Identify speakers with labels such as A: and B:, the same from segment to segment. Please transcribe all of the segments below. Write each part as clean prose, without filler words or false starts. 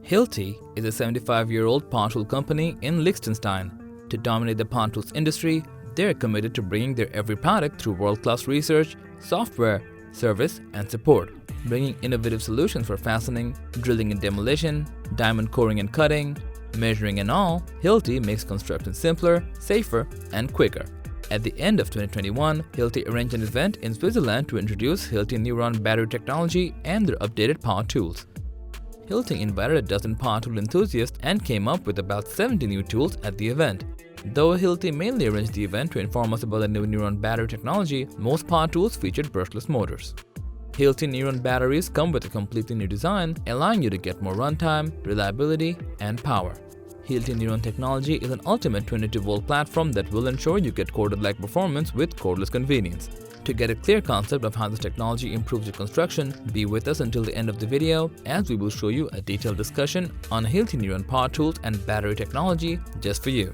A: Hilti is a 75-year-old power tool company in Liechtenstein. To dominate the power tools industry, they are committed to bringing their every product through world-class research, software, service, and support, bringing innovative solutions for fastening, drilling and demolition, diamond coring and cutting, measuring and all. Hilti makes construction simpler, safer, and quicker. At the end of 2021, Hilti arranged an event in Switzerland to introduce Hilti Neuron battery technology and their updated power tools. Hilti invited a dozen power tool enthusiasts and came up with about 70 new tools at the event. Though Hilti mainly arranged the event to inform us about the new Neuron battery technology, most power tools featured brushless motors. Hilti Neuron batteries come with a completely new design, allowing you to get more runtime, reliability, and power. Hilti Neuron technology is an ultimate 22-volt platform that will ensure you get corded-like performance with cordless convenience. To get a clear concept of how this technology improves your construction, be with us until the end of the video as we will show you a detailed discussion on Hilti Neuron power tools and battery technology just for you.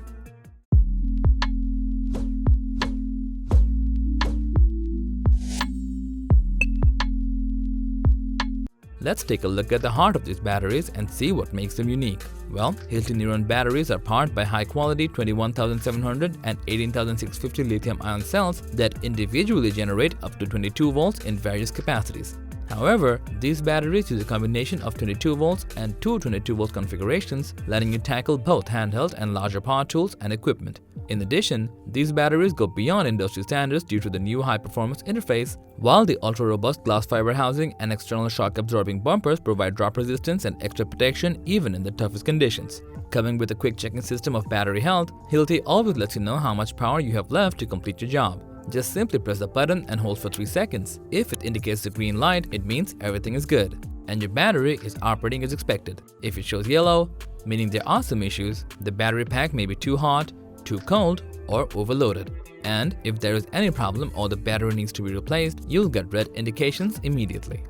A: Let's take a look at the heart of these batteries and see what makes them unique. Well, Hilti Neuron batteries are powered by high-quality 21,700 and 18,650 lithium-ion cells that individually generate up to 22 volts in various capacities. However, these batteries use a combination of 22 volts and two 22-volt configurations, letting you tackle both handheld and larger power tools and equipment. In addition, these batteries go beyond industry standards due to the new high-performance interface, while the ultra-robust glass fiber housing and external shock-absorbing bumpers provide drop resistance and extra protection even in the toughest conditions. Coming with a quick checking system of battery health, Hilti always lets you know how much power you have left to complete your job. Just simply press the button and hold for 3 seconds. If it indicates the green light, it means everything is good, and your battery is operating as expected. If it shows yellow, meaning there are some issues, the battery pack may be too hot, too cold, or overloaded. And if there is any problem or the battery needs to be replaced, you'll get red indications immediately.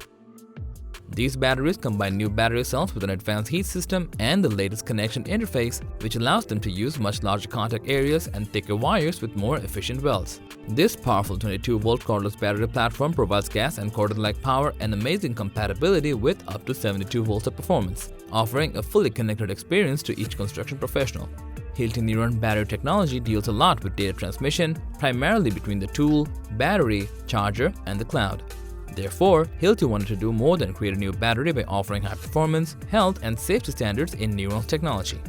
A: These batteries combine new battery cells with an advanced heat system and the latest connection interface, which allows them to use much larger contact areas and thicker wires with more efficient welds. This powerful 22-volt cordless battery platform provides gas and corded-like power and amazing compatibility with up to 72 volts of performance, offering a fully connected experience to each construction professional. Hilti Neuron battery technology deals a lot with data transmission, primarily between the tool, battery, charger, and the cloud. Therefore, Hilti wanted to do more than create a new battery by offering high performance, health, and safety standards in Neuron's technology.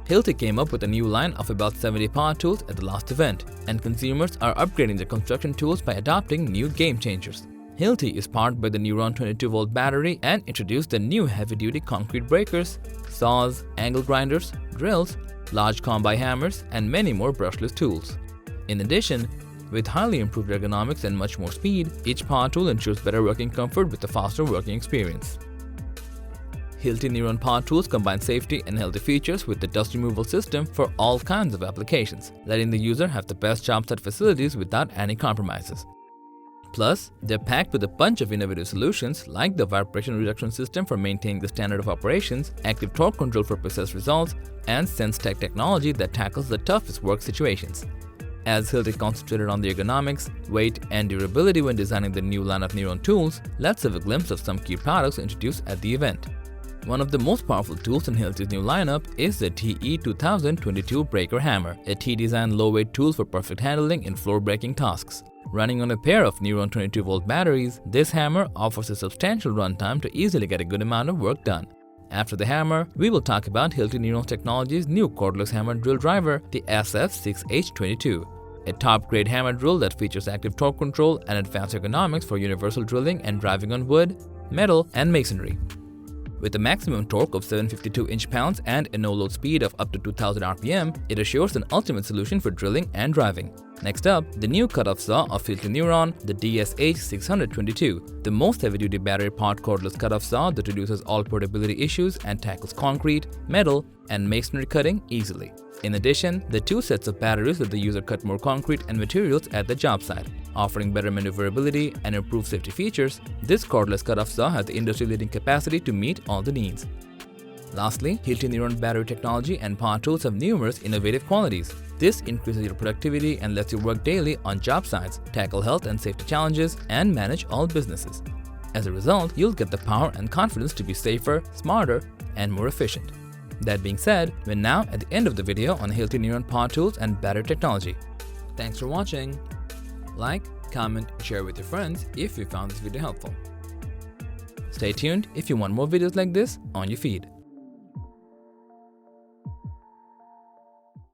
A: Hilti came up with a new line of about 70 power tools at the last event, and consumers are upgrading their construction tools by adopting new game changers. Hilti is powered by the Neuron 22-volt battery and introduced the new heavy-duty concrete breakers, saws, angle grinders, drills, large combi hammers, and many more brushless tools. In addition, with highly improved ergonomics and much more speed, each power tool ensures better working comfort with a faster working experience. Hilti Neuron power tools combine safety and healthy features with the dust removal system for all kinds of applications, letting the user have the best job site facilities without any compromises. Plus, they're packed with a bunch of innovative solutions like the vibration reduction system for maintaining the standard of operations, active torque control for precise results, and SenseTech technology that tackles the toughest work situations. As Hilti concentrated on the ergonomics, weight, and durability when designing the new line of Neuron tools, let's have a glimpse of some key products introduced at the event. One of the most powerful tools in Hilti's new lineup is the TE2022 Breaker Hammer, a T-designed low-weight tool for perfect handling in floor-breaking tasks. Running on a pair of Neuron 22-volt batteries, this hammer offers a substantial runtime to easily get a good amount of work done. After the hammer, we will talk about Hilti Neuron Technology's new cordless hammer drill driver, the SF6H22. A top-grade hammer drill that features active torque control and advanced ergonomics for universal drilling and driving on wood, metal, and masonry. With a maximum torque of 752 inch-pounds and a no-load speed of up to 2000 RPM, it assures an ultimate solution for drilling and driving. Next up, the new cut-off saw of Hilti Neuron, the DSH622, the most heavy-duty battery-powered cordless cut-off saw that reduces all portability issues and tackles concrete, metal, and masonry cutting easily. In addition, the two sets of batteries let the user cut more concrete and materials at the job site. Offering better maneuverability and improved safety features, this cordless cut-off saw has the industry-leading capacity to meet all the needs. Lastly, Hilti Neuron battery technology and power tools have numerous innovative qualities. This increases your productivity and lets you work daily on job sites, tackle health and safety challenges, and manage all businesses. As a result, you'll get the power and confidence to be safer, smarter, and more efficient. That being said, we're now at the end of the video on Hilti Neuron Power Tools and battery technology. Thanks for watching. Like, comment, and share with your friends if you found this video helpful. Stay tuned if you want more videos like this on your feed.